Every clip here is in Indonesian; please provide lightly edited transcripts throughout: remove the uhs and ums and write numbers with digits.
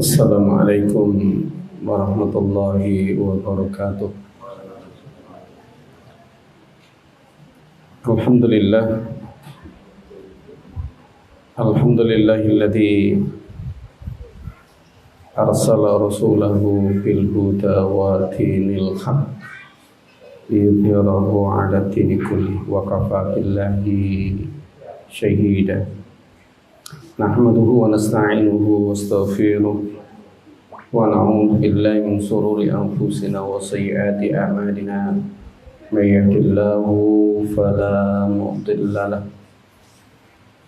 Assalamualaikum warahmatullahi wabarakatuh. Alhamdulillah, alhamdulillahilladzi arsala rasulahu bil huda wa dinil haq liyudhhirahu 'ala dini kulli wa kafa billahi syahida. Nahmaduhu wa nasta'inuhu wa astaghfiruh wa na'udzu billahi min shururi anfusina wa sayyiati a'malina. May yahdihillahu fala mudilla lahu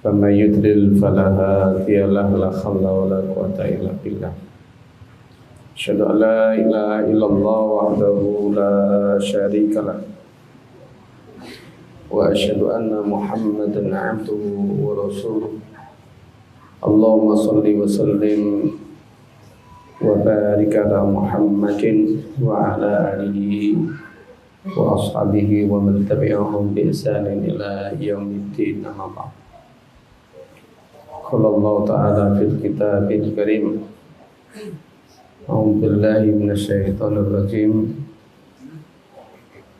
wa may yudlil fala hadiya lahu. La haula wa la quwwata illa billah. Asyhadu an la ilaha illallah wahdahu la syarika lahu wa asyhadu anna Muhammadan 'abduhu wa rasuluh. Allahumma shalli wa sallim wa barik ala Muhammadin wa ala alihi wa ashabihi wa man tabi'ahum bi ihsanin ila yaumiddin. Amma ba'd. Qala Allah ta'ala fil kitabil karim. A'udzu billahi minasy syaithanir rajim.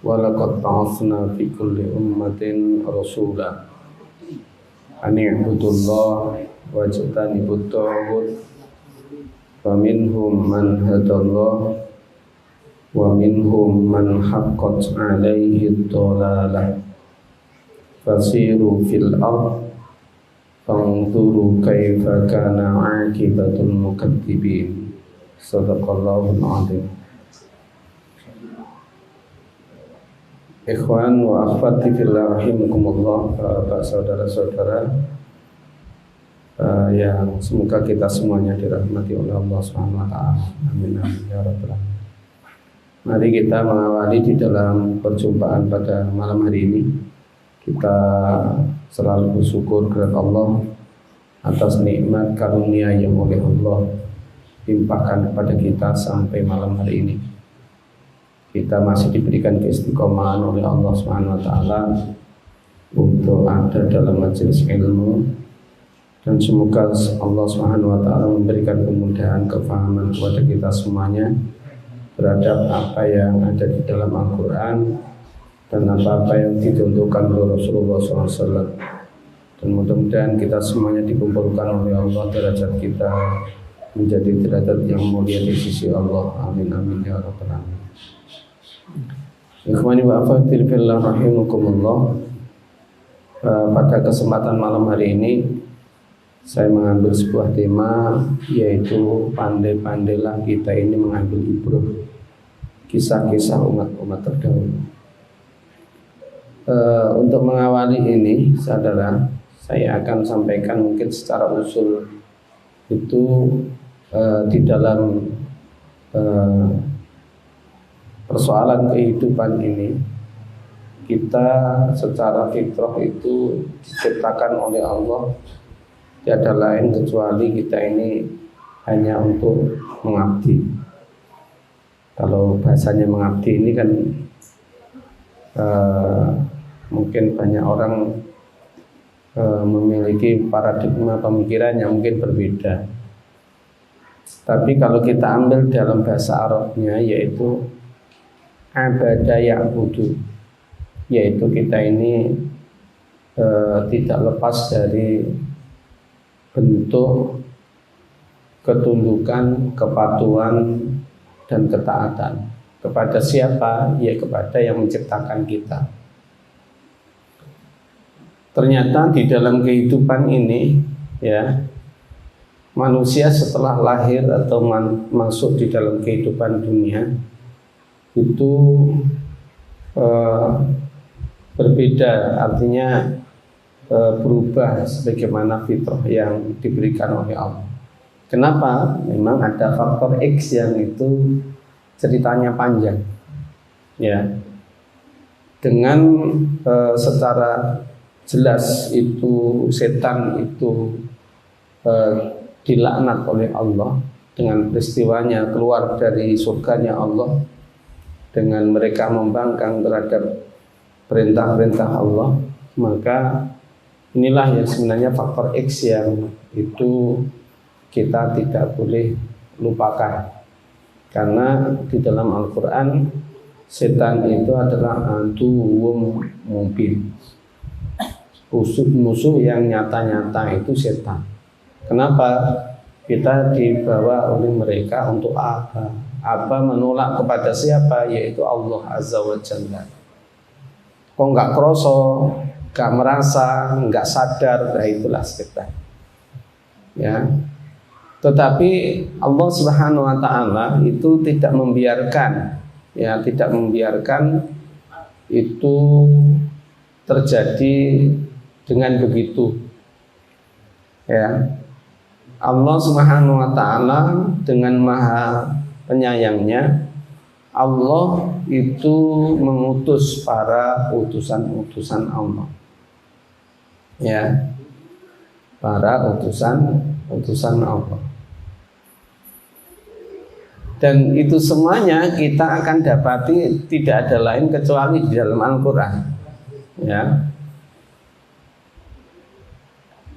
Wa laqad ba'atsna fi kulli ummatin rasula an i'budullaha wajtanibut taghut faminhum man hadallah wa minhum man haqqat 'alaihi ad-dhalalah fasiru fil ardh fanzuru kaifa kana 'aqibatul mukadzibin. Shadaqallahul 'azim. Ikhwan wa akhwati fillah rahimakumullah, Bapak saudara-saudara yang semoga kita semuanya dirahmati oleh Allah Subhanahu wa taala. Amin amin ya rabbal alamin. Mari kita mengawali di dalam perjumpaan pada malam hari ini. Kita selalu bersyukur kepada Allah atas nikmat karunia yang oleh Allah limpahkan kepada kita sampai malam hari ini. Kita masih diberikan keistiqomahan oleh Allah Subhanahu wa taala untuk ada dalam majelis ilmu. Dan semoga Allah Subhanahu wa taala memberikan kemudahan kefahaman kepada kita semuanya terhadap apa yang ada di dalam Al-Quran dan apa-apa yang ditentukan oleh Rasulullah SAW. Dan mudah-mudahan kita semuanya dikumpulkan oleh Allah, derajat kita menjadi derajat yang mulia di sisi Allah. Amin amin ya rabbal alamin. Ikhwani wa akhwati fillah rahimakumullah. Pada kesempatan malam hari ini saya mengambil sebuah tema, yaitu pandai-pandailah kita ini mengambil ibrah kisah-kisah umat-umat terdahulu. Untuk mengawali ini, saudara, saya akan sampaikan mungkin secara usul itu di dalam persoalan kehidupan ini, kita secara fitrah itu diciptakan oleh Allah. Tiada lain kecuali kita ini hanya untuk mengabdi. Kalau bahasanya mengabdi ini kan mungkin banyak orang memiliki paradigma pemikiran yang mungkin berbeda. Tapi kalau kita ambil dalam bahasa Arabnya, yaitu abada ya'budu, yaitu kita ini tidak lepas dari bentuk ketundukan, kepatuhan, dan ketaatan. Kepada siapa? Ya kepada yang menciptakan kita. Ternyata di dalam kehidupan ini, ya, manusia setelah lahir atau masuk di dalam kehidupan dunia itu berbeda, artinya berubah sebagaimana fitrah yang diberikan oleh Allah. Kenapa? Memang ada faktor X yang itu ceritanya panjang, ya. Dengan secara jelas itu setan itu dilaknat oleh Allah dengan peristiwanya keluar dari surganya Allah, dengan mereka membangkang terhadap perintah-perintah Allah. Maka inilah yang sebenarnya faktor X yang itu kita tidak boleh lupakan. Karena di dalam Al-Quran setan itu adalah aduwwum mubin. Musuh yang nyata-nyata itu setan. Kenapa? Kita dibawa oleh mereka untuk apa? Apa menolak kepada siapa? Yaitu Allah Azza wa Jalla. Kok nggak kroso, nggak merasa, nggak sadar, nah itulah setan. Ya. Tetapi Allah Subhanahu wa taala itu tidak membiarkan itu terjadi dengan begitu. Ya. Allah Subhanahu wa taala dengan Maha Penyayangnya, Allah itu mengutus para utusan Allah. Ya. Para utusan Allah. Dan itu semuanya kita akan dapati tidak ada lain kecuali di dalam Al-Quran. Ya.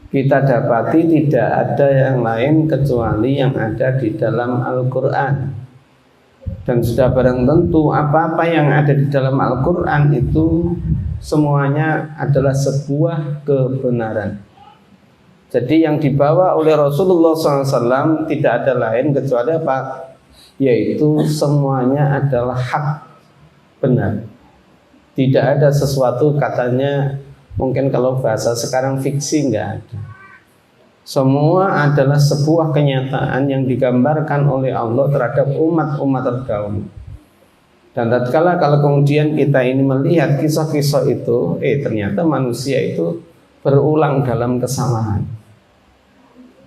Kita dapati tidak ada yang lain kecuali yang ada di dalam Al-Quran. Dan sudah barang tentu apa-apa yang ada di dalam Al-Quran itu semuanya adalah sebuah kebenaran. Jadi yang dibawa oleh Rasulullah SAW tidak ada lain kecuali apa? Yaitu semuanya adalah hak, benar. Tidak ada sesuatu katanya, mungkin kalau bahasa sekarang fiksi, enggak ada. Semua adalah sebuah kenyataan yang digambarkan oleh Allah terhadap umat-umat terdahulu. Dan tatkala kalau kemudian kita ini melihat kisah-kisah itu, ternyata manusia itu berulang dalam kesalahan.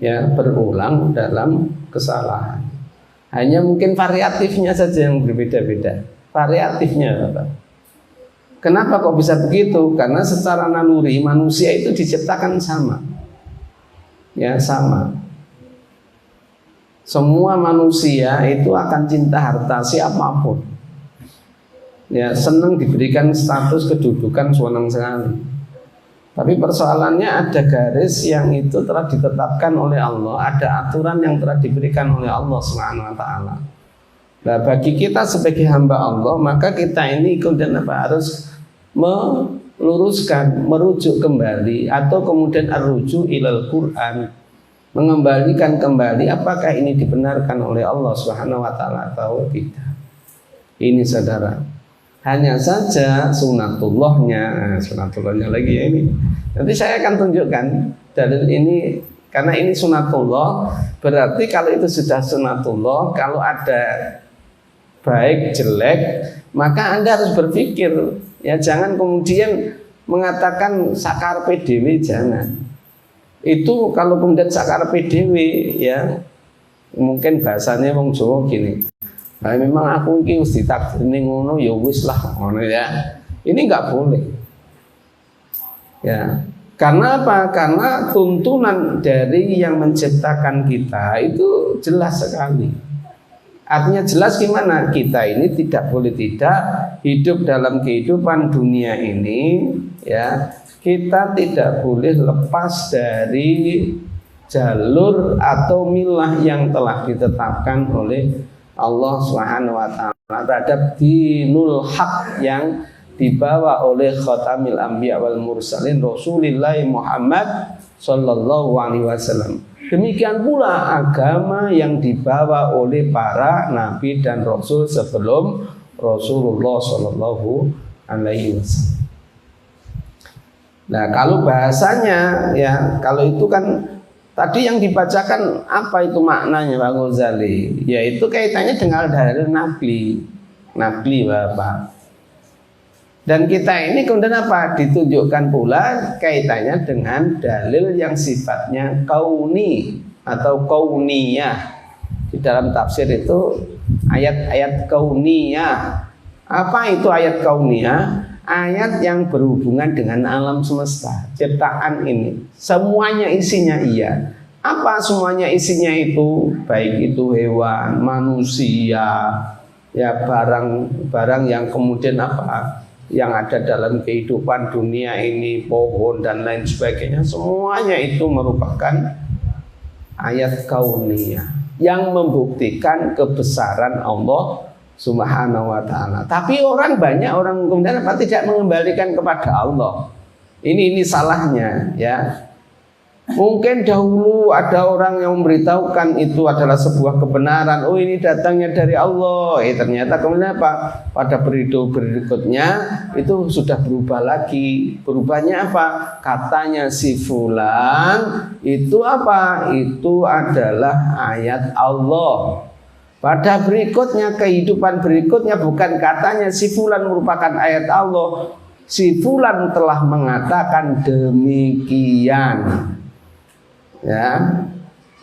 Ya, berulang dalam kesalahan. Hanya mungkin variatifnya saja yang berbeda-beda. Variatifnya apa? Kenapa kok bisa begitu? Karena secara naluri manusia itu diciptakan sama. Ya, sama. Semua manusia itu akan cinta harta siapapun. Ya, senang diberikan status kedudukan, senang sekali. Tapi persoalannya ada garis yang itu telah ditetapkan oleh Allah, ada aturan yang telah diberikan oleh Allah Subhanahu wa taala. Nah, bagi kita sebagai hamba Allah, maka kita ini kemudian harus meluruskan, merujuk kembali atau kemudian arruju ilal Quran, mengembalikan kembali apakah ini dibenarkan oleh Allah Subhanahu wa taala atau tidak. Ini saudara. Hanya saja sunatullahnya lagi ya ini. Nanti saya akan tunjukkan dalil ini, karena ini sunatullah. Berarti kalau itu sudah sunatullah, kalau ada baik jelek, maka Anda harus berpikir. Ya, jangan kemudian mengatakan sakar PDW, jangan. Itu kalau kemudian sakar PDW, ya mungkin bahasanya wong Jawa gini. Nah, memang aku iki wis ditakdirne ngono ya wis lah ngono ya. Ini enggak boleh. Ya. Karena apa? Karena tuntunan dari yang menciptakan kita itu jelas sekali. Artinya jelas gimana? Kita ini tidak boleh tidak hidup dalam kehidupan dunia ini, ya. Kita tidak boleh lepas dari jalur atau milah yang telah ditetapkan oleh Allah Subhanahu wa taala terhadap dinul haq yang dibawa oleh khatamil anbiya wal mursalin Rasulullah Muhammad sallallahu alaihi wasallam. Demikian pula agama yang dibawa oleh para nabi dan rasul sebelum Rasulullah sallallahu alaihi wasallam. Nah, kalau bahasanya ya, kalau itu kan tadi yang dibacakan apa itu maknanya Pak Ghazali? Yaitu kaitannya dengan dalil Nabi Bapak. Dan kita ini kemudian apa? Ditunjukkan pula kaitannya dengan dalil yang sifatnya kauni atau kauniyah. Di dalam tafsir itu ayat-ayat kauniyah. Apa itu ayat kauniyah? Ayat yang berhubungan dengan alam semesta, ciptaan ini. Semuanya isinya iya. Apa semuanya isinya itu? Baik itu hewan, manusia, ya barang-barang yang kemudian apa? Yang ada dalam kehidupan dunia ini, pohon dan lain sebagainya. Semuanya itu merupakan ayat kauniyah. yang membuktikan kebesaran Allah Subhanahu wa ta'ala. Tapi banyak orang kemudian tidak mengembalikan kepada Allah. Ini salahnya ya. Mungkin dahulu ada orang yang memberitahukan itu adalah sebuah kebenaran. Oh, ini datangnya dari Allah. Ternyata kemudian apa? Pada periode berikutnya itu sudah berubah lagi. Berubahnya apa? Katanya si fulan itu apa? Itu adalah ayat Allah. Pada berikutnya, kehidupan berikutnya bukan katanya si fulan merupakan ayat Allah. Si fulan telah mengatakan demikian. Ya,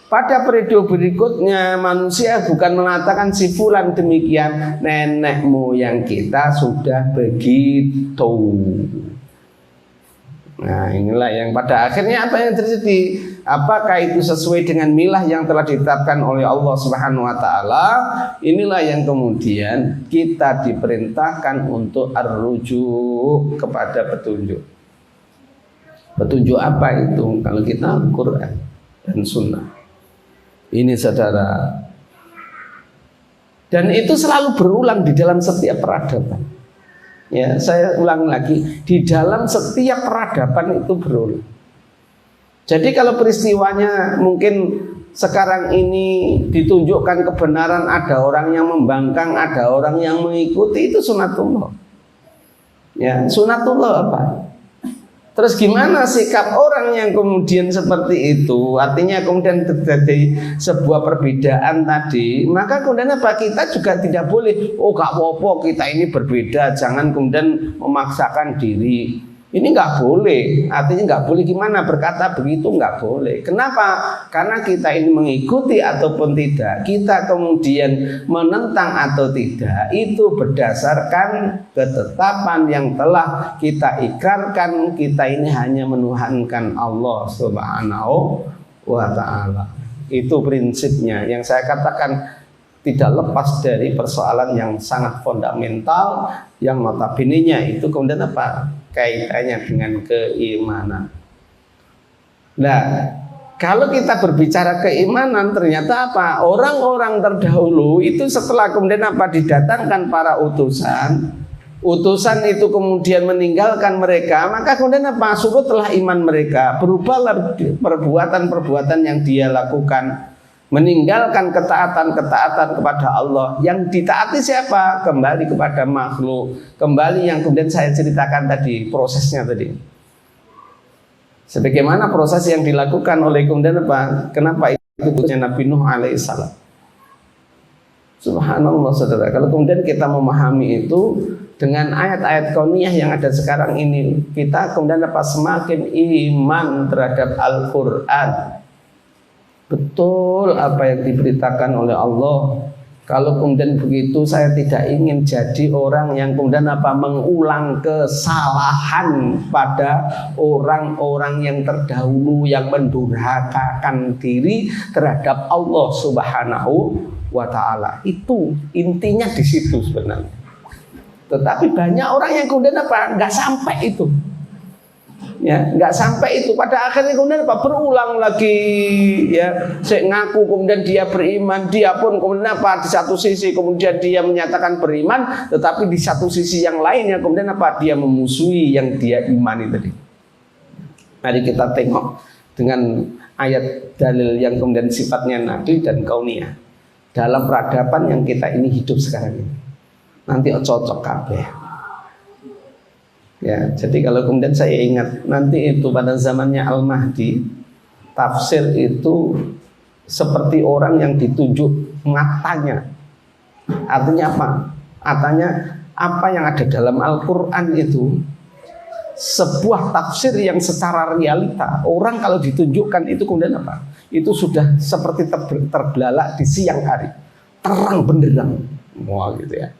pada periode berikutnya manusia bukan mengatakan si fulan demikian, nenek moyang kita sudah begitu. Nah, inilah yang pada akhirnya apa yang terjadi? Apakah itu sesuai dengan milah yang telah ditetapkan oleh Allah Subhanahu wa taala? Inilah yang kemudian kita diperintahkan untuk ar-rujuk kepada petunjuk. Petunjuk apa itu? Kalau kita Al-Quran dan Sunnah. Ini saudara. Dan itu selalu berulang di dalam setiap peradaban. Ya, saya ulang lagi, di dalam setiap peradaban itu berulang. Jadi kalau peristiwanya mungkin sekarang ini ditunjukkan kebenaran, ada orang yang membangkang, ada orang yang mengikuti, itu sunatullah. Ya, sunatullah apa? Terus gimana sikap orang yang kemudian seperti itu? Artinya kemudian terjadi sebuah perbedaan tadi. Maka kemudian apa? Kita juga tidak boleh, oh gak apa-apa kita ini berbeda, jangan kemudian memaksakan diri. Ini nggak boleh. Artinya nggak boleh gimana? Berkata begitu nggak boleh. Kenapa? Karena kita ini mengikuti ataupun tidak, kita kemudian menentang atau tidak, itu berdasarkan ketetapan yang telah kita ikrarkan. Kita ini hanya menuhankan Allah Subhanahu wa ta'ala. Itu prinsipnya yang saya katakan tidak lepas dari persoalan yang sangat fundamental, yang notabene-nya itu kemudian apa? Kaitannya dengan keimanan. Nah, kalau kita berbicara keimanan, ternyata apa? Orang-orang terdahulu itu setelah kemudian apa? Didatangkan para utusan itu kemudian meninggalkan mereka, maka kemudian apa? Surutlah iman mereka, berubahlah perbuatan-perbuatan yang dia lakukan, meninggalkan ketaatan-ketaatan kepada Allah. Yang ditaati siapa? Kembali kepada makhluk. Kembali yang kemudian saya ceritakan tadi, prosesnya tadi. Sebagaimana proses yang dilakukan oleh kemudian apa? Kenapa itu Nabi Nuh alaihissalam? Subhanallah saudara. Kalau kemudian kita memahami itu dengan ayat-ayat kauniyah yang ada sekarang ini, kita kemudian apa? Semakin iman terhadap Al-Quran. Betul apa yang diberitakan oleh Allah. Kalau kemudian begitu, saya tidak ingin jadi orang yang kemudian apa? Mengulang kesalahan pada orang-orang yang terdahulu yang mendurhakakan diri terhadap Allah Subhanahu wa ta'ala. Itu intinya di situ sebenarnya. Tetapi banyak orang yang kemudian apa? Nggak sampai itu. Ya, nggak sampai itu. Pada akhirnya kemudian apa? Berulang lagi, ya. Saya ngaku kemudian dia beriman, dia pun kemudian apa? Di satu sisi kemudian dia menyatakan beriman, tetapi di satu sisi yang lainnya kemudian apa? Dia memusuhi yang dia imani tadi. Mari kita tengok dengan ayat dalil yang kemudian sifatnya nabi dan kauniyah dalam peradaban yang kita ini hidup sekarang ini. Nanti cocok kabeh. Ya, jadi kalau kemudian saya ingat nanti itu pada zamannya Al-Mahdi, tafsir itu seperti orang yang ditunjuk matanya. Artinya apa? Artinya apa yang ada dalam Al-Quran itu sebuah tafsir yang secara realita orang kalau ditunjukkan itu kemudian apa? Itu sudah seperti terbelalak di siang hari, terang benderang, wah gitu ya.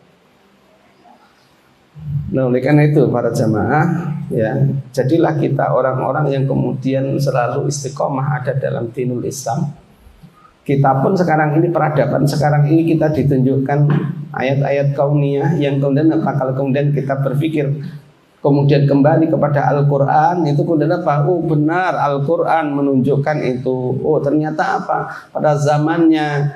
Nah, oleh karena itu para jamaah, ya, jadilah kita orang-orang yang kemudian selalu istiqomah ada dalam dinul Islam. Kita pun sekarang ini peradaban sekarang ini kita ditunjukkan ayat-ayat kauniyah yang kemudian apa? Kalau kemudian kita berpikir kemudian kembali kepada Al-Quran, itu kemudian apa? Oh benar, Al-Quran menunjukkan itu. Oh ternyata apa? Pada zamannya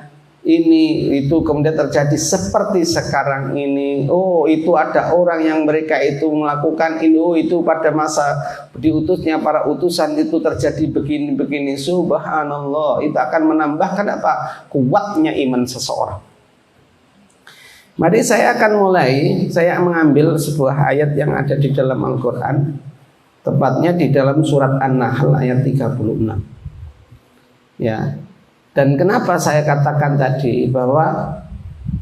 ini itu kemudian terjadi seperti sekarang ini. Oh, itu ada orang yang mereka itu melakukan ini. Oh, itu pada masa diutusnya para utusan itu terjadi begini-begini. Subhanallah, itu akan menambahkan apa? Kuatnya iman seseorang. Mari saya akan mulai. Saya mengambil sebuah ayat yang ada di dalam Al-Quran, tepatnya di dalam surat An-Nahl ayat 36. Ya. Dan kenapa saya katakan tadi bahwa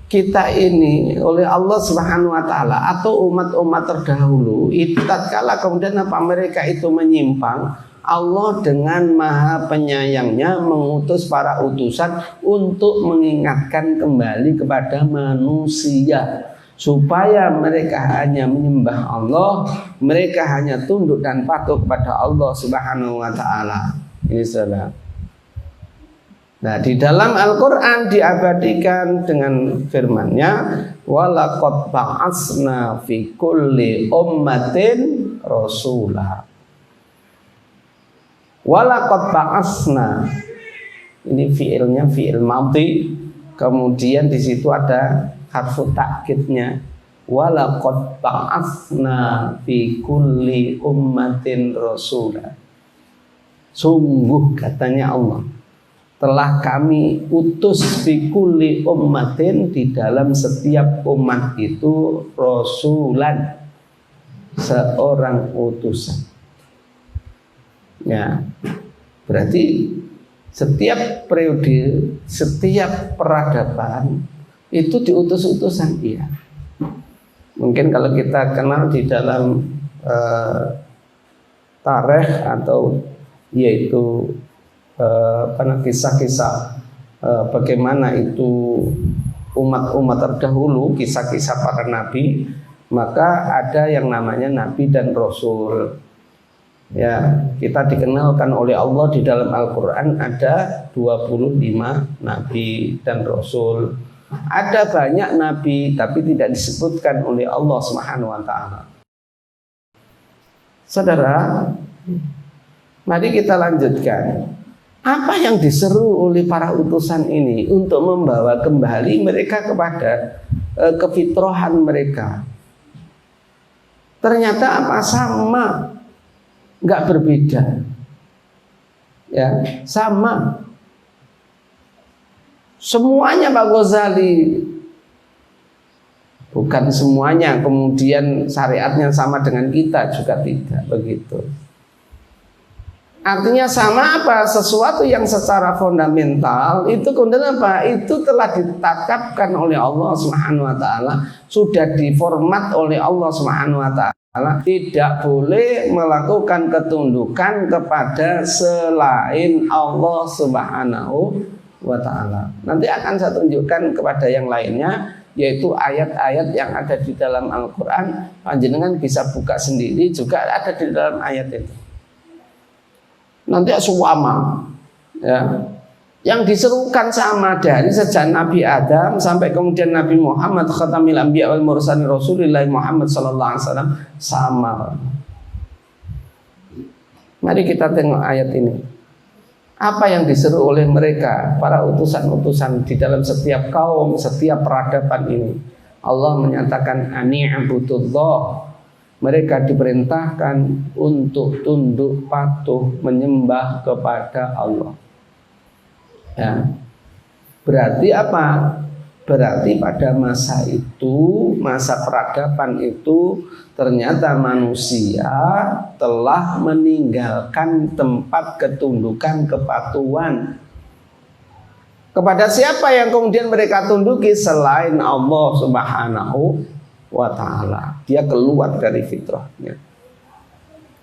kita ini oleh Allah Subhanahu wa taala atau umat-umat terdahulu itu tatkala kemudian apa mereka itu menyimpang, Allah dengan maha penyayangnya mengutus para utusan untuk mengingatkan kembali kepada manusia supaya mereka hanya menyembah Allah, mereka hanya tunduk dan patuh kepada Allah Subhanahu wa taala. Ini saudara. Nah, di dalam Al-Quran diabadikan dengan firman-Nya, walaqad ba'atsna fi kulli ummatin rasulah. Walaqad ba'atsna. Ini fiilnya fiil madhi, kemudian di situ ada harfu ta'kidnya. Walaqad ba'atsna fi kulli ummatin rasulah. Sungguh katanya Allah, telah kami utus fi kulli ummatin, di dalam setiap umat itu rasulan, seorang utusan. Ya, berarti setiap periode, setiap peradaban itu diutus utusan. Iya. Mungkin kalau kita kenal di dalam tarikh atau yaitu kisah-kisah bagaimana itu umat-umat terdahulu, kisah-kisah para nabi, maka ada yang namanya nabi dan rasul. Ya, kita dikenalkan oleh Allah di dalam Al-Quran ada 25 nabi dan rasul. Ada banyak nabi tapi tidak disebutkan oleh Allah Subhanahu wa taala. Saudara, mari kita lanjutkan. Apa yang diseru oleh para utusan ini untuk membawa kembali mereka kepada kefitrahan mereka? Ternyata apa? Sama, nggak berbeda. Ya, sama. Semuanya Pak Ghazali, bukan semuanya kemudian syariatnya sama dengan kita, juga tidak begitu. Artinya sama apa? Sesuatu yang secara fundamental itu kemudian apa? Itu telah ditetapkan oleh Allah Subhanahu wa taala, sudah diformat oleh Allah Subhanahu wa taala. Tidak boleh melakukan ketundukan kepada selain Allah Subhanahu wa taala. Nanti akan saya tunjukkan kepada yang lainnya, yaitu ayat-ayat yang ada di dalam Al-Quran. Panjenengan bisa buka sendiri, juga ada di dalam ayat itu. Nanti suwama, ya, yang diserukan sama dari sejak Nabi Adam sampai kemudian Nabi Muhammad khatamil anbiya wal mursalin Rasulullah Muhammad sallallahu alaihi wasallam sama. Mari kita tengok ayat ini. Apa yang diseru oleh mereka para utusan-utusan di dalam setiap kaum, setiap peradaban ini? Allah menyatakan ani'budullah. Mereka diperintahkan untuk tunduk patuh menyembah kepada Allah. Ya. Berarti apa? Berarti pada masa itu, masa peradaban itu, ternyata manusia telah meninggalkan tempat ketundukan kepatuhan. Kepada siapa yang kemudian mereka tunduki selain Allah Subhanahu wa ta'ala? Dia keluar dari fitrahnya.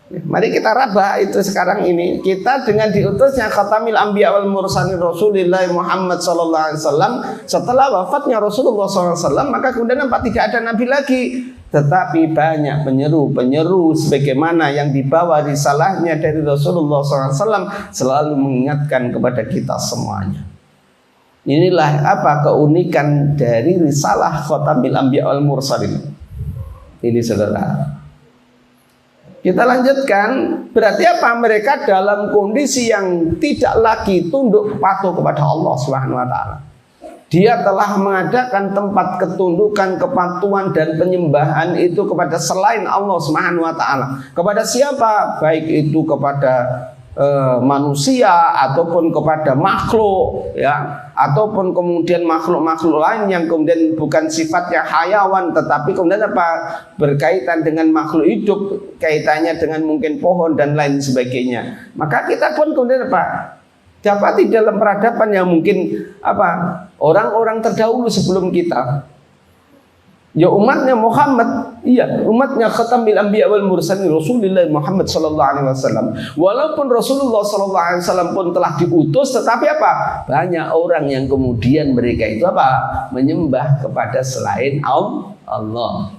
Mari kita raba itu sekarang ini. Kita dengan diutusnya khatamil anbiya wal mursalin Rasulullah Muhammad sallallahu alaihi wasallam, setelah wafatnya Rasulullah sallallahu alaihi wasallam, maka kemudian nampak tidak ada nabi lagi, tetapi banyak penyeru sebagaimana yang dibawa risalahnya dari Rasulullah sallallahu alaihi wasallam, selalu mengingatkan kepada kita semuanya. Inilah apa keunikan dari risalah khatamil anbiya wal mursalin. Ini saudara. Kita lanjutkan. Berarti apa? Mereka dalam kondisi yang tidak lagi tunduk patuh kepada Allah Subhanahu wa taala. Dia telah mengadakan tempat ketundukan, kepatuhan dan penyembahan itu kepada selain Allah Subhanahu wa taala. Kepada siapa? Baik itu kepada manusia ataupun kepada makhluk, ya, ataupun kemudian makhluk-makhluk lain yang kemudian bukan sifatnya hayawan tetapi kemudian apa? Berkaitan dengan makhluk hidup, kaitannya dengan mungkin pohon dan lain sebagainya. Maka kita pun kemudian apa? Dapati dalam peradaban yang mungkin apa? Orang-orang terdahulu sebelum kita, ya umatnya Muhammad, iya umatnya khatamil anbiya wal mursalin Rasulullah Muhammad sallallahu alaihi wasallam. Walaupun Rasulullah sallallahu alaihi wasallam pun telah diutus, tetapi apa? Banyak orang yang kemudian mereka itu apa? Menyembah kepada selain Allah.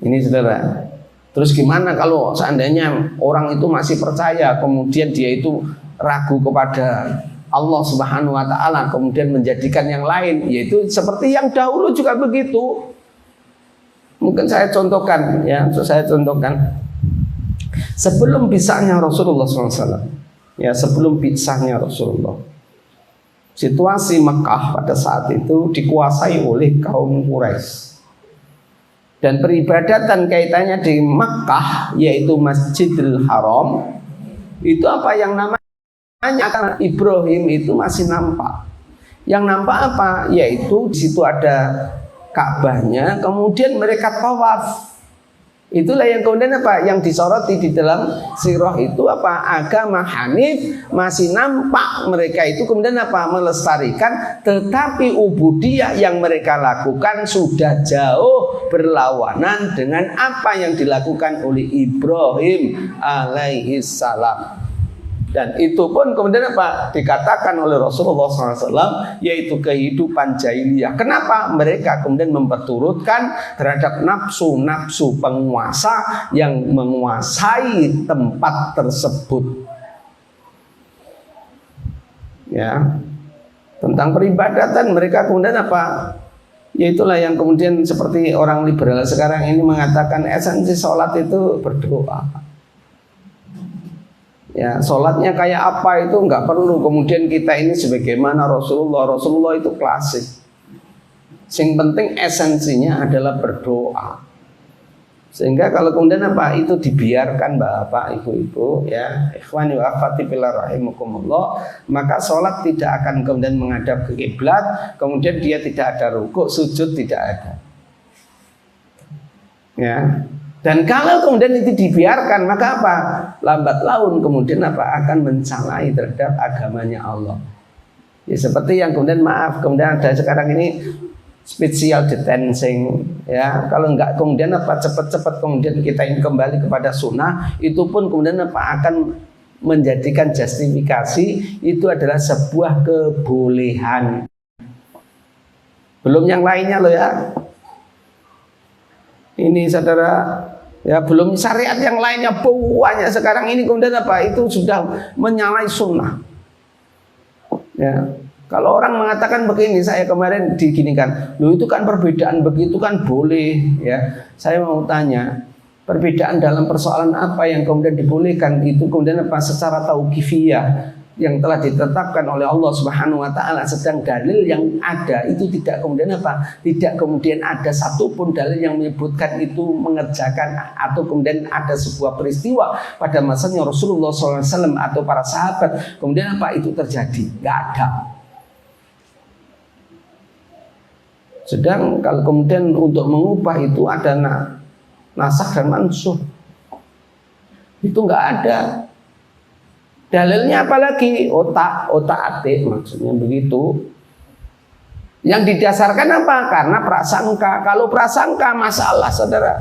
Ini saudara. Terus gimana kalau seandainya orang itu masih percaya, kemudian dia itu ragu kepada Allah Subhanahu wa taala, kemudian menjadikan yang lain, yaitu seperti yang dahulu juga begitu. Mungkin saya contohkan, ya, saya contohkan. Sebelum bisanya Rasulullah SAW, ya, sebelum bisanya Rasulullah, situasi Mekah pada saat itu dikuasai oleh kaum Quraisy. Dan peribadatan kaitannya di Mekah, yaitu Masjidil Haram, itu apa yang namanya Ibrahim itu masih nampak. Yang nampak apa? Yaitu di situ ada Ka'bahnya, kemudian mereka tawaf. Itulah yang kemudian apa? Yang disoroti di dalam sirah itu apa? Agama Hanif masih nampak mereka itu kemudian apa? Melestarikan, tetapi ubudiyah yang mereka lakukan sudah jauh berlawanan dengan apa yang dilakukan oleh Ibrahim alaihi salam. Dan itu pun kemudian apa? Dikatakan oleh Rasulullah SAW, yaitu kehidupan jahiliyah. Kenapa? Mereka kemudian memperturutkan terhadap nafsu-nafsu penguasa yang menguasai tempat tersebut. Ya, tentang peribadatan mereka kemudian apa? Yaitulah yang kemudian seperti orang liberal sekarang ini mengatakan esensi sholat itu berdoa. Ya, sholatnya kayak apa itu nggak perlu kemudian kita ini sebagaimana Rasulullah itu klasik. Yang penting esensinya adalah berdoa. Sehingga kalau kemudian apa itu dibiarkan bapak ibu-ibu, ya ikhwani wa akhwati fillah rahimakumullah, maka sholat tidak akan kemudian menghadap ke kiblat, kemudian dia tidak ada rukuk, sujud tidak ada. Ya. Dan kalau kemudian itu dibiarkan, maka apa? Lambat laun kemudian apa? Akan mencalai terhadap agamanya Allah. Ya, seperti yang kemudian kemudian ada sekarang ini special distancing, ya. Kalau enggak kemudian apa? Cepat-cepat kemudian kita ini kembali kepada sunnah, itu pun kemudian apa? Akan menjadikan justifikasi itu adalah sebuah kebolehan. Belum yang lainnya loh ya. Ini saudara, ya belum syariat yang lainnya banyak sekarang ini kemudian apa? Itu sudah menyalahi sunnah. Ya, kalau orang mengatakan begini, saya kemarin diginikan, loh itu kan perbedaan begitu kan boleh, ya. Saya mau tanya, perbedaan dalam persoalan apa yang kemudian dibolehkan itu kemudian apa? Secara tauqifiyah yang telah ditetapkan oleh Allah Subhanahu wa taala, sedang dalil yang ada itu tidak kemudian apa? Tidak kemudian ada satupun dalil yang menyebutkan itu mengerjakan atau kemudian ada sebuah peristiwa pada masanya Rasulullah SAW atau para sahabat kemudian apa itu terjadi, nggak ada. Sedang kalau kemudian untuk mengubah itu ada nasakh dan mansukh, itu nggak ada. Dalilnya apalagi otak-atik maksudnya begitu. Yang didasarkan apa? Karena prasangka. Kalau prasangka masalah saudara,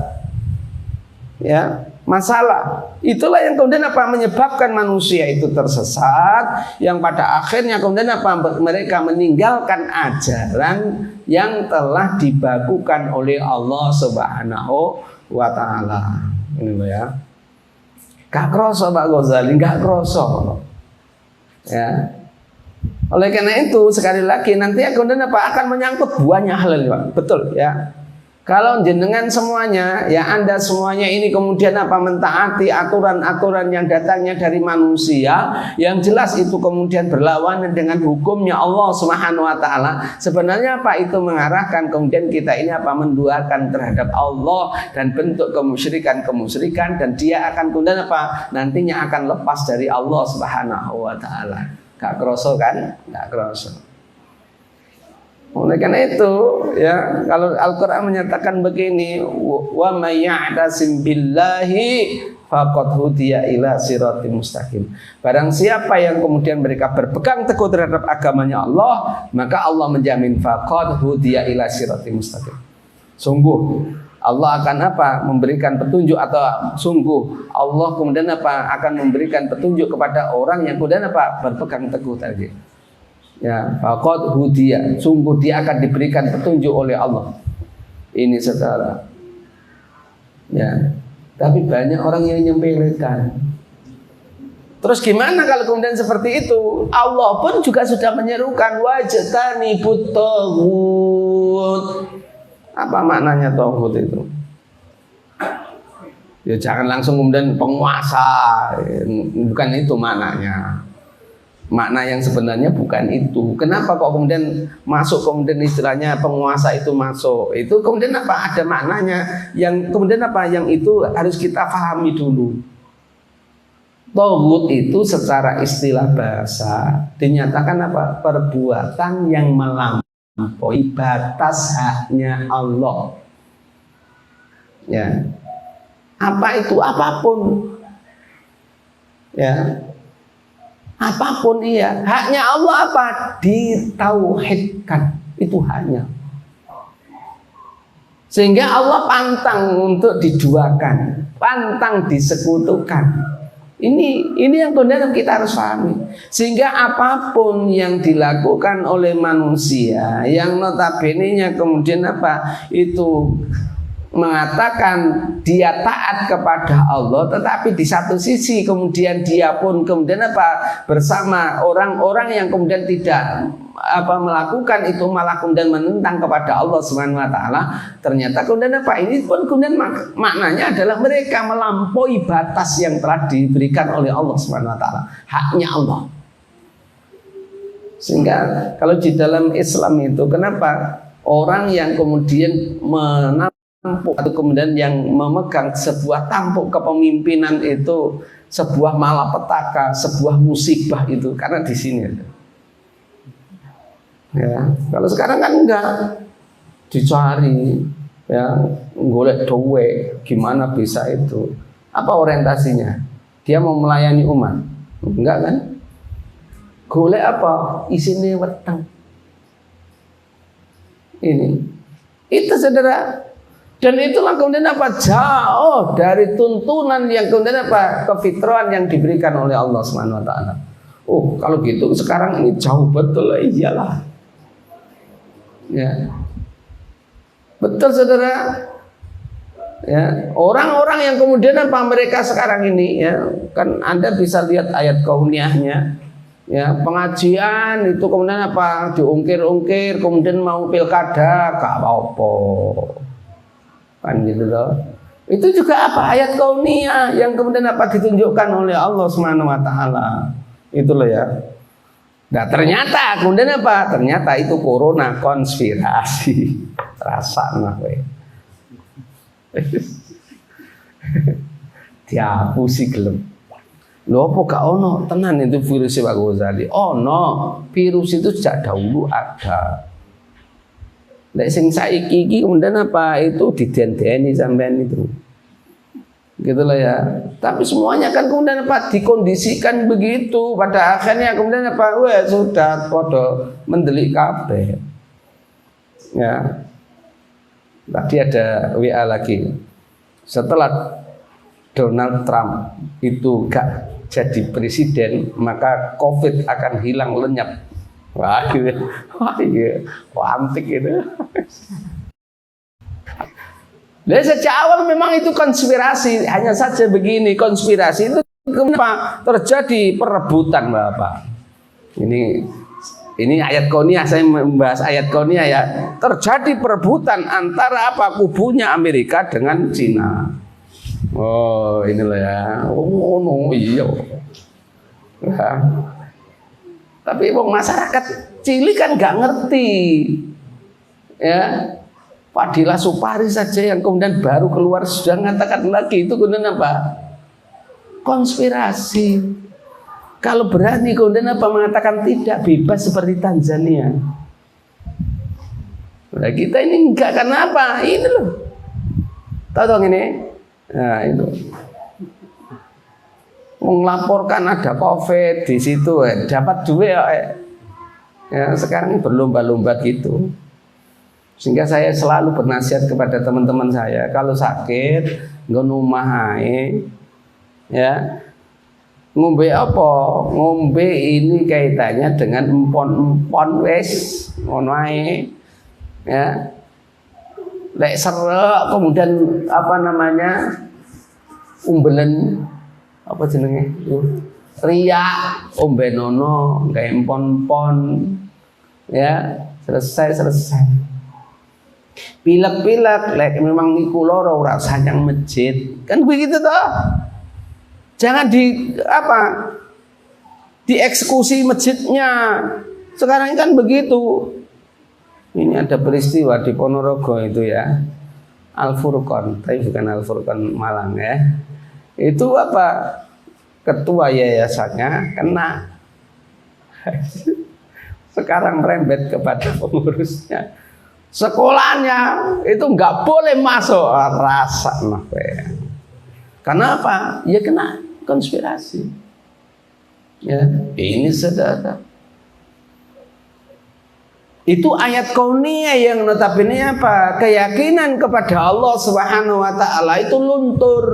ya masalah. Itulah yang kemudian apa? Menyebabkan manusia itu tersesat. Yang pada akhirnya kemudian apa? Mereka meninggalkan ajaran yang telah dibakukan oleh Allah Subhanahu wa taala. Ini loh ya. Gak kroso Pak Ghazali, gak kroso. Ya. Oleh karena itu sekali lagi nanti kemudian apa akan menyangkut banyak hal, Pak. Betul ya. Kalau jenengan semuanya, ya Anda semuanya ini kemudian mentaati aturan-aturan yang datangnya dari manusia, yang jelas itu kemudian berlawanan dengan hukumnya Allah Subhanahu wa taala. Sebenarnya itu mengarahkan kemudian kita ini menduakan terhadap Allah dan bentuk kemusyrikan dan dia akan kemudian nantinya akan lepas dari Allah Subhanahu wa taala. Gak kroso kan? Gak kroso. Oleh karena itu, ya, kalau Al-Quran menyatakan begini, wa may ya'tasim billahi faqad hudiya ila siratim mustaqim. Barang siapa yang kemudian mereka berpegang teguh terhadap agamanya Allah, maka Allah menjamin faqad hudiya ila siratim mustaqim. Sungguh Allah akan memberikan petunjuk, atau sungguh Allah kemudian akan memberikan petunjuk kepada orang yang kemudian berpegang teguh tadi. Ya, faqad hudiya, sungguh dia akan diberikan petunjuk oleh Allah. Ini saudara. Ya, tapi banyak orang yang menyepelekan. Terus gimana kalau kemudian seperti itu? Allah pun juga sudah menyerukan wajtanibut taghut. Apa maknanya taghut itu? Ya jangan langsung kemudian penguasa. Bukan itu maknanya. Makna yang sebenarnya bukan itu. Kenapa kok kemudian masuk kemudian istilahnya penguasa itu masuk? Itu kemudian ada maknanya yang kemudian yang itu harus kita pahami dulu. Taghut itu secara istilah bahasa dinyatakan perbuatan yang melampaui batas haknya Allah. Ya. Apa itu? Apapun. Ya. Apapun haknya Allah ditauhidkan, itu haknya. Sehingga Allah pantang untuk diduakan, pantang disekutukan. Ini yang kemudian kita harus pahami. Sehingga apapun yang dilakukan oleh manusia yang notabene-nya kemudian itu mengatakan dia taat kepada Allah, tetapi di satu sisi kemudian dia pun kemudian bersama orang-orang yang kemudian tidak melakukan itu, malah kemudian menentang kepada Allah Subhanahu wa taala. Ternyata kemudian ini pun kemudian maknanya adalah mereka melampaui batas yang telah diberikan oleh Allah Subhanahu wa taala, haknya Allah. Sehingga kalau di dalam Islam itu kenapa orang yang kemudian atau kemudian yang memegang sebuah tampuk kepemimpinan itu sebuah malapetaka, sebuah musibah itu karena di sini. Ya, kalau sekarang kan enggak dicari, ya, golek duit, gimana bisa itu? Apa orientasinya? Dia mau melayani umat? Enggak kan? Golek apa? Isine weteng. Itu saudara. Dan itulah kemudian jauh dari tuntunan yang kemudian kefitraan yang diberikan oleh Allah Subhanahu wa taala. Oh, kalau gitu sekarang ini jauh betul, iyalah. Ya. Betul saudara. Ya, orang-orang yang kemudian mereka sekarang ini, ya, kan Anda bisa lihat ayat kauniyahnya. Ya, pengajian itu kemudian diungkir-ungkir, kemudian mau pilkada, gak apa-apa. Kan gitu loh. Itu juga ayat kauniyah yang kemudian ditunjukkan oleh Allah Subhanahu wa taala. Itu loh ya. Nah, ternyata kemudian ternyata itu corona konspirasi. Rasakna kowe. Dihapusi gelem. Lho apa gak ono tenan itu virus Pak Ghazali? Ono. Virus itu sejak dahulu ada. Lek sing saiki iki kemudian itu didendeni sampean itu. Gitu loh ya. Tapi semuanya kan kemudian dikondisikan begitu. Pada akhirnya kemudian sudah podo mendelik kabeh. Ya. Tadi ada WA lagi. Setelah Donald Trump itu gak jadi presiden, maka COVID akan hilang lenyap. Wah, gitu. Wah, antik gitu. Dan sejak awal memang itu konspirasi. Hanya saja begini, konspirasi itu kenapa terjadi perebutan Bapak. Ini ayat kauniyah, saya membahas ayat kauniyah ya. Terjadi perebutan antara apa kubunya Amerika dengan Cina. Oh, inilah ya. Oh, no, iya. Ya. Tapi masyarakat Chili kan nggak ngerti. Ya. Fadilah Supari saja yang kemudian baru keluar sudah mengatakan lagi itu kemudian apa? Konspirasi. Kalau berani kemudian apa mengatakan tidak bebas seperti Tanzania. Nah, kita ini enggak, karena apa? Ini loh. Tahu ini? Nah, itu. Melaporkan ada COVID di situ, dapat duit ya, sekarang berlomba-lomba gitu. Sehingga saya selalu bernasihat kepada teman-teman saya, kalau sakit ngono mahae ya. Ngombe apa? Ngombe ini kaitannya dengan empon-empon wis ngono ae. Ya. Lek serek kemudian apa namanya? Umbelen apa jenenge? Riak, ombe nono, gawe empon-empon. Ya, selesai. Pilek-pilek lek memang iku lara ora sanyang masjid. Kan begitu toh? Jangan dieksekusi masjidnya. Sekarang kan begitu. Ini ada peristiwa di Ponorogo itu ya, Al-Furqan, tapi bukan Al-Furqan Malang ya. Itu apa? Ketua yayasannya kena. Sekarang merembet kepada pengurusnya. Sekolahnya itu nggak boleh masuk, rasa ya. Kenapa? Ya kena konspirasi. Ya, ini saudara. Itu ayat kauniyah yang notabene apa? Keyakinan kepada Allah Subhanahu wa taala itu luntur.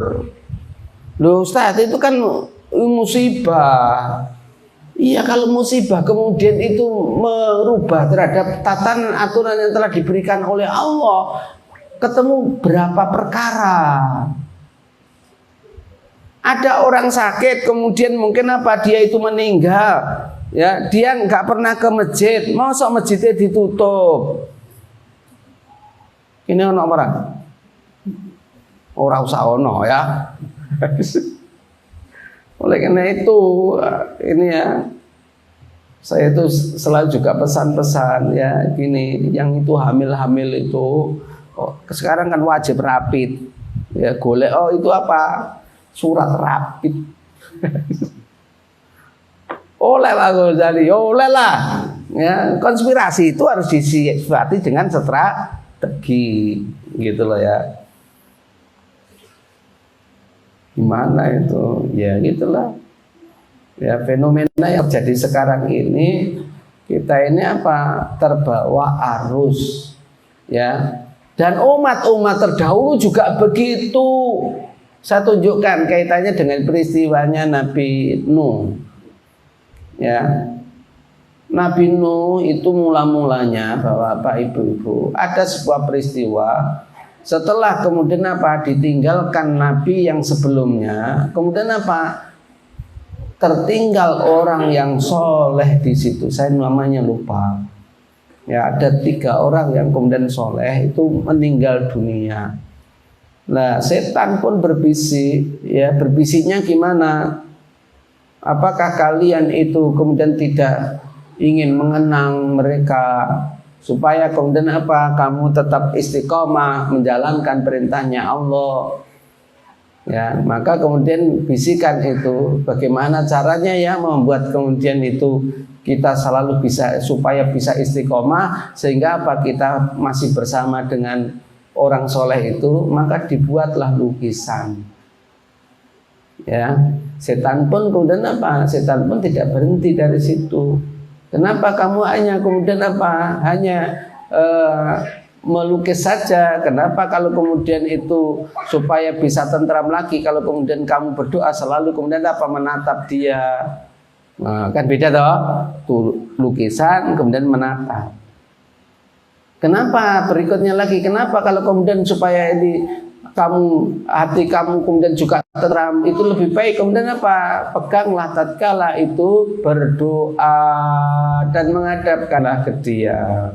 Loh Ustaz, itu kan musibah. Iya, kalau musibah kemudian itu merubah terhadap tatanan aturan yang telah diberikan oleh Allah, ketemu berapa perkara. Ada orang sakit kemudian mungkin apa dia itu meninggal, ya dia nggak pernah ke masjid, masa masjidnya ditutup. Ini ono orang, orang usah ono ya. Oleh karena itu ini ya, saya itu selalu juga pesan-pesan ya gini, yang itu hamil-hamil itu sekarang kan wajib rapid, ya golek itu apa? Surat rapid. Oleh lah jadi, oleh lah. Ya, konspirasi itu harus disifati dengan strategi, gitu loh ya. Gimana itu? Ya gitulah. Ya fenomena yang terjadi sekarang ini, kita ini apa? Terbawa arus, ya. Dan umat-umat terdahulu juga begitu. Saya tunjukkan kaitannya dengan peristiwanya Nabi Nuh. Ya. Nabi Nuh itu mula-mulanya Bapak Ibu-ibu, ada sebuah peristiwa setelah kemudian apa? Ditinggalkan nabi yang sebelumnya, kemudian apa? Tertinggal orang yang soleh di situ. Saya namanya lupa. Ya, ada 3 orang yang kemudian soleh itu meninggal dunia. Nah, setan pun berbisik, ya berbisiknya gimana? Apakah kalian itu kemudian tidak ingin mengenang mereka supaya kemudian apa? Kamu tetap istiqomah menjalankan perintahnya Allah. Ya, maka kemudian bisikan itu bagaimana caranya ya membuat kemudian itu kita selalu bisa supaya bisa istiqomah sehingga apa? Kita masih bersama dengan orang soleh itu, maka dibuatlah lukisan. Ya, setan pun kemudian apa? Setan pun tidak berhenti dari situ. Kenapa kamu hanya kemudian apa? Hanya melukis saja? Kenapa kalau kemudian itu supaya bisa tentram lagi? Kalau kemudian kamu berdoa selalu kemudian apa? Menatap dia. Nah, kan beda toh? Tuh lukisan kemudian menatap. Kenapa? Berikutnya lagi, kenapa kalau kemudian supaya ini hati kamu kemudian juga tenteram, itu lebih baik kemudian apa? Peganglah tatkala itu berdoa dan menghadapkanlah ke Dia.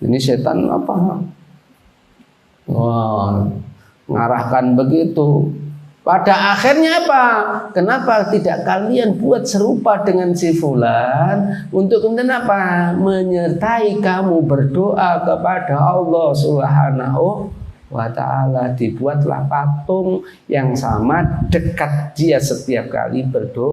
Ini setan apa? Wah, mengarahkan begitu. Pada akhirnya apa? Kenapa tidak kalian buat serupa dengan si fulan untuk kemudian apa? Menyertai kamu berdoa kepada Allah Subhanahu wa ta'ala. Dibuatlah patung yang sama dekat dia setiap kali berdoa.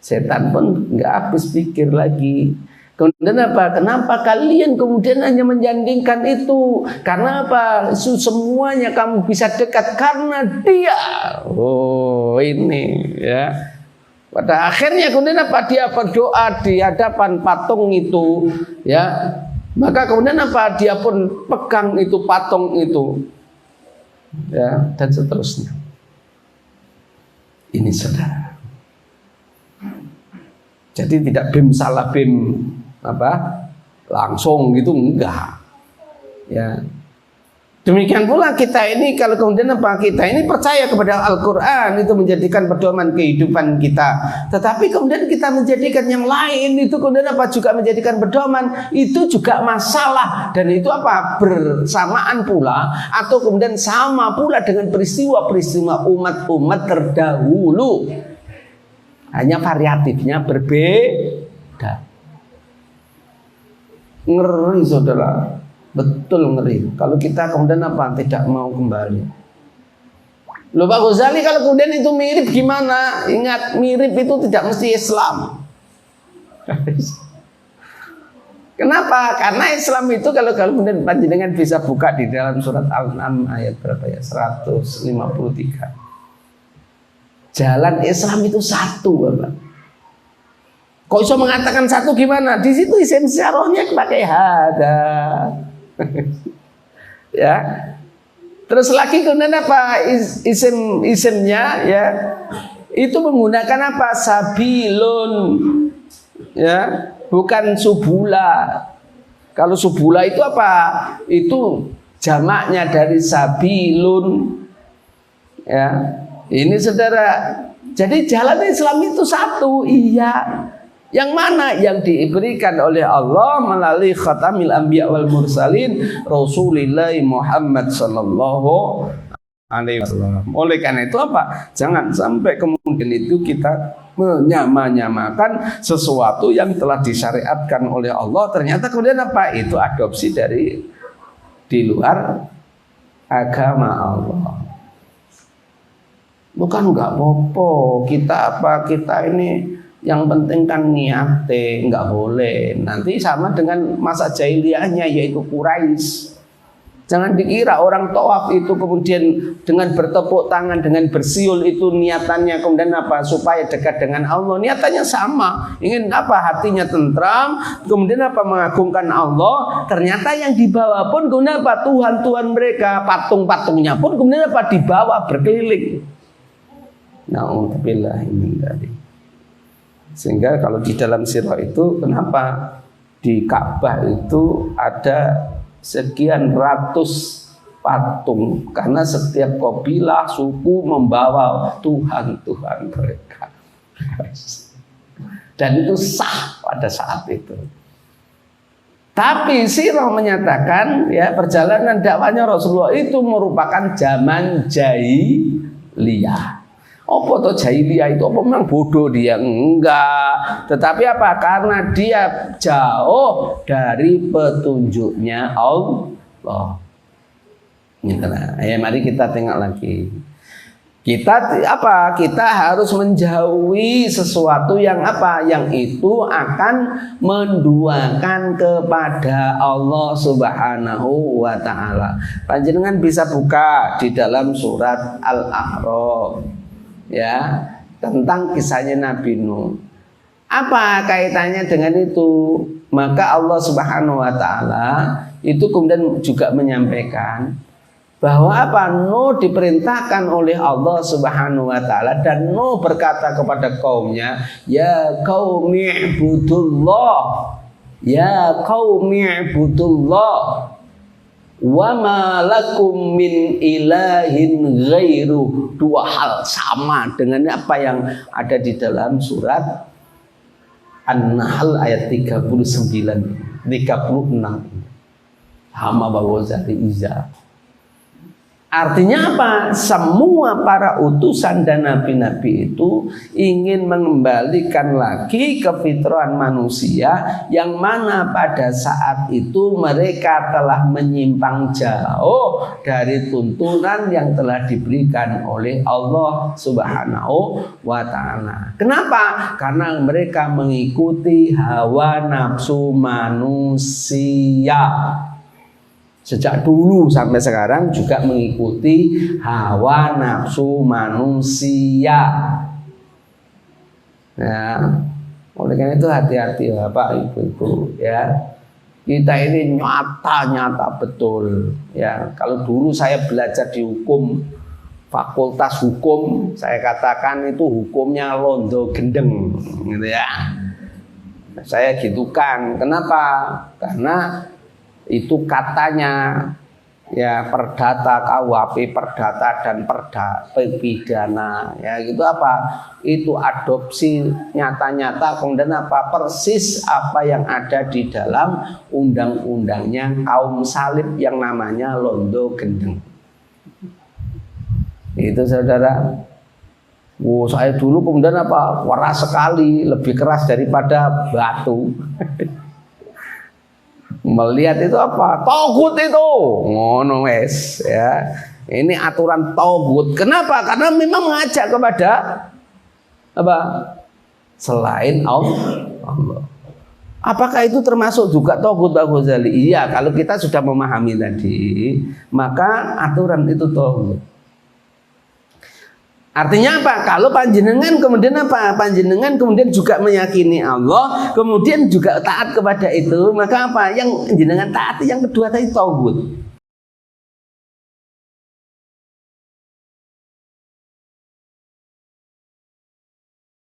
Setan pun nggak habis pikir lagi. Kemudian apa? Kenapa kalian kemudian hanya menjandingkan itu? Karena apa? Semuanya kamu bisa dekat karena Dia. Oh, ini ya. Pada akhirnya kemudian apa? Dia berdoa di hadapan patung itu, ya. Maka kemudian apa? Dia pun pegang itu patung itu, ya, dan seterusnya. Ini saudara. Jadi tidak bim salah bim apa langsung gitu, enggak, ya. Demikian pula kita ini kalau kemudian apa, kita ini percaya kepada Al-Quran, itu menjadikan pedoman kehidupan kita. Tetapi kemudian kita menjadikan yang lain itu kemudian apa juga menjadikan pedoman, itu juga masalah. Dan itu apa? Bersamaan pula atau kemudian sama pula dengan peristiwa-peristiwa umat-umat terdahulu. Hanya variatifnya berbeda. Ngeri saudara, betul ngeri. Kalau kita kemudian apa? Tidak mau kembali. Loh Pak Ghazali, kalau kemudian itu mirip gimana? Ingat, mirip itu tidak mesti Islam. Kenapa? Karena Islam itu kalau kemudian panjenengan bisa buka di dalam surat Al-An'am ayat berapa ya? 153. Jalan Islam itu satu, Bapak. Kok bisa mengatakan satu gimana? Di situ isim syarahnya pakai hada. Ya. Terus lagi kemudian apa? Isimnya ya. Itu menggunakan apa? Sabilun. Ya, bukan subula. Kalau subula itu apa? Itu jamaknya dari sabilun. Ya. Ini saudara. Jadi jalan Islam itu satu, iya. Yang mana? Yang diberikan oleh Allah melalui khatamil anbiya wal mursalin Rasulullah Muhammad sallallahu alaihi wasallam. Oleh karena itu apa? Jangan sampai kemudian itu kita menyamakan sesuatu yang telah disyariatkan oleh Allah, ternyata kemudian apa? Itu adopsi dari di luar agama Allah. Bukan nggak popo kita apa, kita ini yang penting kan niate, nggak boleh. Nanti sama dengan masa jahiliyahnya, yaitu Quraisy. Jangan dikira orang tawaf itu kemudian dengan bertepuk tangan, dengan bersiul itu niatannya kemudian apa? Supaya dekat dengan Allah. Niatannya sama, ingin apa? Hatinya tentram, kemudian apa? Mengagungkan Allah. Ternyata yang dibawa pun kemudian apa? Tuhan-tuhan mereka, patung-patungnya pun kemudian apa? Dibawa berkeliling. Na'udzubillah min dzalik. Sehingga kalau di dalam sirah itu, kenapa di Ka'bah itu ada sekian ratus patung? Karena setiap kabilah suku membawa Tuhan-Tuhan mereka. Dan itu sah pada saat itu. Tapi sirah menyatakan ya, perjalanan dakwahnya Rasulullah itu merupakan zaman jahiliyah. Apa toh jahiliyah itu? Apa memang bodoh dia? Enggak. Tetapi apa? Karena dia jauh dari petunjuknya Allah. Nah, ya mari kita tengok lagi. Kita apa? Kita harus menjauhi sesuatu yang apa? Yang itu akan menduakan kepada Allah Subhanahu wa ta'ala. Panjenengan bisa buka di dalam surat Al-A'raf. Ya, tentang kisahnya Nabi Nuh. Apa kaitannya dengan itu? Maka Allah Subhanahu wa ta'ala itu kemudian juga menyampaikan bahwa apa? Nuh diperintahkan oleh Allah Subhanahu wa ta'ala, dan Nuh berkata kepada kaumnya, ya qaumi ibudullah, ya qaumi ibudullah. Wa ma lakum min ilahin ghairu. Dua hal sama dengan apa yang ada di dalam surat An-Nahl ayat 39 36. Hama Ghazali Iza. Artinya apa? Semua para utusan dan nabi-nabi itu ingin mengembalikan lagi kefitrahan manusia yang mana pada saat itu mereka telah menyimpang jauh dari tuntunan yang telah diberikan oleh Allah Subhanahu wa ta'ala. Kenapa? Karena mereka mengikuti hawa nafsu manusia. Sejak dulu sampai sekarang juga mengikuti hawa nafsu manusia. Ya, oleh karena itu hati-hati Bapak Ibu ya. Kita ini nyata betul ya. Kalau dulu saya belajar di hukum, fakultas hukum, saya katakan itu hukumnya londo gendeng gitu ya. Saya gitukan. Kenapa? Karena itu katanya ya perdata KUHP, perdata dan pidana ya gitu apa itu adopsi nyata-nyata kemudian apa persis apa yang ada di dalam undang-undangnya kaum salib yang namanya londo gendeng itu saudara. Saya dulu kemudian apa keras sekali, lebih keras daripada batu. Melihat itu apa? Togut itu. Ngono wes ya. Ini aturan togut. Kenapa? Karena memang mengajak kepada apa? Selain Allah. Apakah itu termasuk juga togut Pak Ghazali? Iya, kalau kita sudah memahami tadi, maka aturan itu togut. Artinya apa? Kalau panjenengan kemudian apa? Panjenengan kemudian juga meyakini Allah, kemudian juga taat kepada itu, maka apa? Yang panjenengan taati yang kedua tadi tauhid.